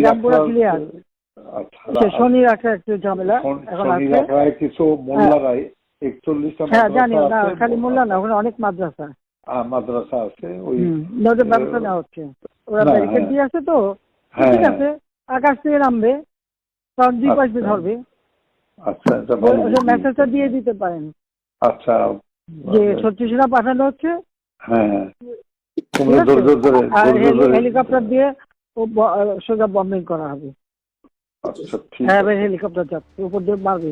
Rampura clear. আচ্ছা, শনি রাখা একটু ঝামেলা এখন শনি আছে। রাখায় কিছু মোল্লারাই 41টা হ্যাঁ জানি না, মাদ্রাসা আছে, খালি মোল্লা না, ওখানে অনেক মাদ্রাসা মাদ্রাসা আছে। ওই ওদের ব্যবস্থা নেওয়া হচ্ছে। ওরা না, ব্যারিকেড দিয়ে আছে তো, হ্যাঁ, ঠিক আছে। আকাশ থেকে নামবে, তখন দুই পাশ দিয়ে ধরবে। আচ্ছা, এটা ভালো। মেসেজটা দিয়ে দিতে পারেন আচ্ছা, যে শত্রু সেনা পাঠানো হচ্ছে, হ্যাঁ, ঠিক আছে? আর জোরে। হেলিকপ্টার দিয়ে সোজা বম্বিং করা হবে। আচ্ছা, ঠিক হ্যাঁ, আছে। হেলিকপ্টার যাচ্ছে, উপর দিয়ে মারবে।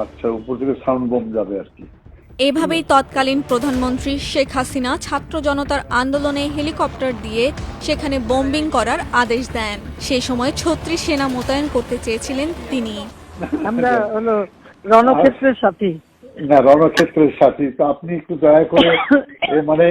আচ্ছা, উপর থেকে সাউন্ড বম যাবে আর কি। এভাবেই তৎকালীন প্রধানমন্ত্রী শেখ হাসিনা ছাত্র জনতার আন্দোলনে হেলিকপ্টার দিয়ে সেখানে বোম্বিং করার আদেশ দেন। সেই সময় ৩৬ সেনা মোতায়েন করতে চেয়েছিলেন তিনি। আমরা হলো রণক্ষেত্রের সাথী। না, রণক্ষেত্রের সাথী তো আপনি একটু দয়া করে মানে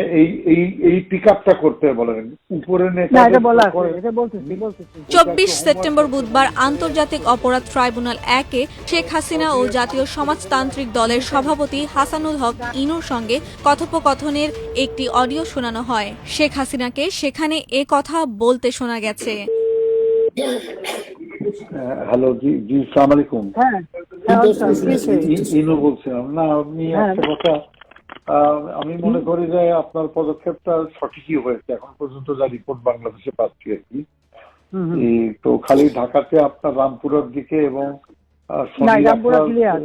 এই পিক আপটা করতে বলেন উপরে না, এটা বলা আছে, এটা বলতেছি। ২৪ সেপ্টেম্বর বুধবার আন্তর্জাতিক অপরাধ ট্রাইব্যুনাল ১-এ শেখ হাসিনা ও জাতীয় সমাজতান্ত্রিক দলের সভাপতি হাসানুল হক ইনুর সঙ্গে কথোপকথনের একটি অডিও শোনানো হয়। শেখ হাসিনাকে সেখানে এ কথা বলতে শোনা গেছে। হ্যালো, জি জি, আসসালামু আলাইকুম। হ্যাঁ, ইনু বলছিলাম। না, আপনি একটা কথা, আমি মনে করি যে আপনার পদক্ষেপটা সঠিকই হয়েছে এখন পর্যন্ত যা রিপোর্ট বাংলাদেশে পাচ্ছি আর কি। তো খালি ঢাকাতে আপনার রামপুরার দিকে এবং রামপুরা ক্লিয়ার।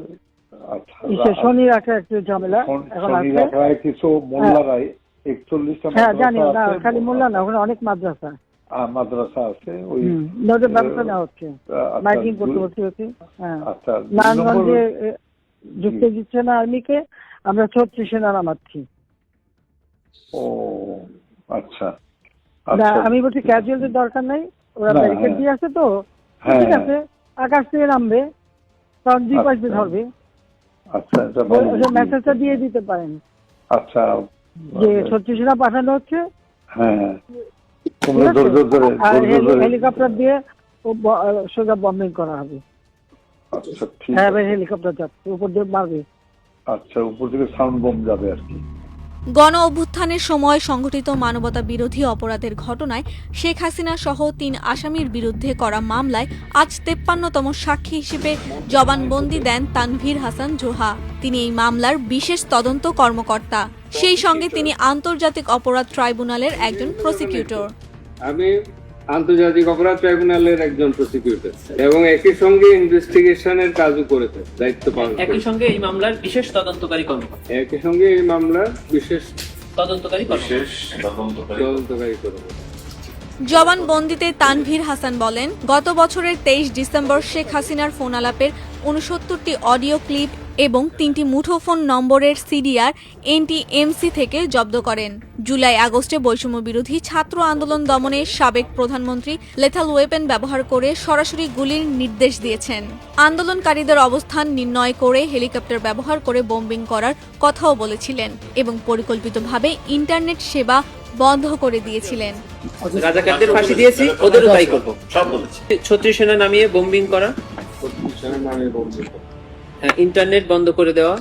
আচ্ছা, শনি রাখা একটু ঝামেলা এখন শনি আছে। রাখায় কিছু মোল্লারাই 41টা হ্যাঁ জানি না, মাদ্রাসা আছে, খালি মোল্লা না, ওখানে অনেক মাদ্রাসা মাদ্রাসা আছে। ওই ওদের ব্যবস্থা নেওয়া হচ্ছে, মাইকিং করতে হচ্ছে। হ্যাঁ, আচ্ছা, নারায়ণগঞ্জে ঢুকতে দিচ্ছে না আর্মিকে, আমরা ৩৬ সেনা নামাচ্ছি। ও আচ্ছা, না, আচ্ছা, আমি বলছি ক্যাজুয়ালিটির দরকার নাই, ওরা না, ব্যারিকেড হ্যাঁ, দিয়ে আছে তো, হ্যাঁ, ঠিক আছে। আকাশ থেকে নামবে, তখন দুই পাশ দিয়ে ধরবে। আচ্ছা, এটা ভালো। মেসেজটা দিয়ে দিতে পারেন আচ্ছা, যে শত্রু সেনা পাঠানো হচ্ছে, হ্যাঁ, ঠিক আছে? আর জোরে। হেলিকপ্টার দিয়ে সোজা বম্বিং করা হবে। আচ্ছা, ঠিক হ্যাঁ, আছে। হেলিকপ্টার যাচ্ছে, উপর দিয়ে মারবে। আচ্ছা, উপর থেকে সাউন্ড বম যাবে আর কি। গণ অভ্যুত্থানের সময় সংঘটিত মানবতা বিরোধী অপরাধের ঘটনায় শেখ হাসিনা সহ ৩ আসামির বিরুদ্ধে করা মামলায় আজ ৫৩তম সাক্ষী হিসেবে জবানবন্দি দেন তানভীর হাসান জোহা। তিনি এই মামলার বিশেষ তদন্ত কর্মকর্তা। সেই সঙ্গে তিনি আন্তর্জাতিক অপরাধ ট্রাইব্যুনালের একজন প্রসিকিউটর। আমি আন্তর্জাতিক অপরাধ ট্রাইব্যুনালের একজন প্রসিকিউটর এবং একই সঙ্গে ইনভেস্টিগেশনের কাজও করে থাকে, দায়িত্ব পালন করে। একই সঙ্গে এই মামলার বিশেষ তদন্তকারী কর্মকর্তা। একই সঙ্গে এই মামলার বিশেষ তদন্তকারী কর্মকর্তা। জবানবন্দিতে তানভীর হাসান বলেন, গত বছরের ২৩ ডিসেম্বর শেখ হাসিনার ফোন আলাপের ৬৯টি অডিও ক্লিপ এবং ৩টি মুঠোফোন নম্বরের সিডিআর এনটিএমসি থেকে জব্দ করেন। জুলাই আগস্টে বৈষম্য বিরোধী ছাত্র আন্দোলন দমনে সাবেক প্রধানমন্ত্রী লেথাল ওয়েপন ব্যবহার করে সরাসরি গুলির নির্দেশ দিয়েছেন। আন্দোলনকারীদের অবস্থান নির্ণয় করে হেলিকপ্টার ব্যবহার করে বোম্বিং করার কথাও বলেছিলেন এবং পরিকল্পিতভাবে ইন্টারনেট সেবা বন্ধ করে দিয়েছিলেন। রাজাকারদের ফাঁসি দিয়েছি, ওদেরও তাই করবো, সব বলেছি। ৩৬ সেনা নামিয়ে বোম্বিং করা, ইন্টারনেট বন্ধ করে দেওয়া,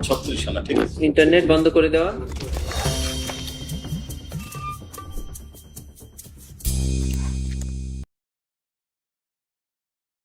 ৩৬ সেনা, ঠিক আছে, ইন্টারনেট বন্ধ করে দেওয়া।